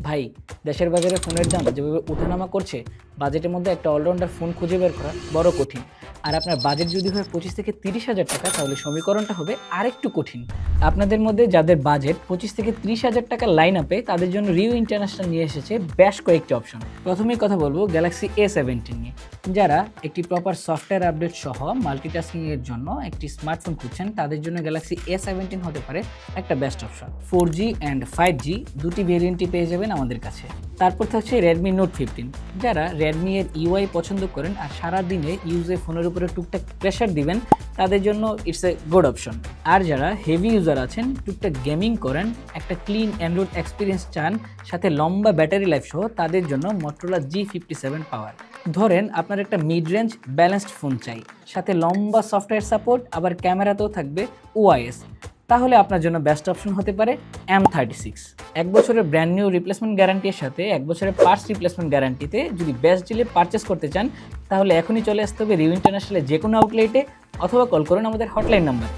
ভাই, দেশের বাজারে ফোনের দাম যেভাবে ওঠানামা করছে, বাজেটের মধ্যে একটা অলরাউন্ডার ফোন খুঁজে বের করা বড় কঠিন। আর আপনার বাজেট যদি হয় 25 থেকে 30,000 টাকা, তাহলে সমীকরণটা হবে আরেকটু কঠিন। আপনাদের মধ্যে যাদের বাজেট 25 থেকে 30,000 টাকার লাইন আপে, তাদের জন্য রিউ ইন্টারন্যাশনাল নিয়ে এসেছে বেশ কয়েকটি অপশন। প্রথমেই কথা বলবো গ্যালাক্সি A17 নিয়ে। যারা একটি প্রপার সফটওয়্যার আপডেট সহ মাল্টিটাস্কিং এর জন্য একটি স্মার্টফোন খুঁজছেন, তাদের জন্য গ্যালাক্সি A17 হতে পারে একটা best option. 4G and 5G দুটি ভেরিয়েন্টই পেয়ে যাবেন আমাদের কাছে। তারপর থাকছে রেডমি নোট 15। যারা রেডমি এর ইউআই পছন্দ করেন আর সারা দিনে ইউজে ফোনের উপরে টুকটাক প্রেশার দিবেন, তাদের জন্য ইটস এ গুড অপশন। আর যারা হেভি ইউজার আছেন, টুকটাক গেমিং করেন, একটা ক্লিন অ্যান্ড্রয়েড এক্সপিরিয়েন্স চান, সাথে লম্বা ব্যাটারি লাইফ সহ, তাদের জন্য Motorola G57 পাওয়ার। ধরেন আপনার একটা মিড রেঞ্জ ব্যালেন্সড ফোন চাই, সাথে লম্বা সফটওয়্যার সাপোর্ট, আবার ক্যামেরাতেও থাকবে ওআইএস, তাহলে আপনার জন্য বেস্ট অপশন হতে পারে M36। 1 বছরের ব্র্যান্ড নিউ রিপ্লেসমেন্ট গ্যারান্টির সাথে 1 বছরের পার্টস রিপ্লেসমেন্ট গ্যারান্টিতে যদি বেস্ট ডিলে পারচেস করতে চান, তাহলে এখনই চলে আসতে হবে রিউ ইন্টারন্যাশনালের যে কোনো আউটলেটে, অথবা কল করুন আমাদের হটলাইন নাম্বার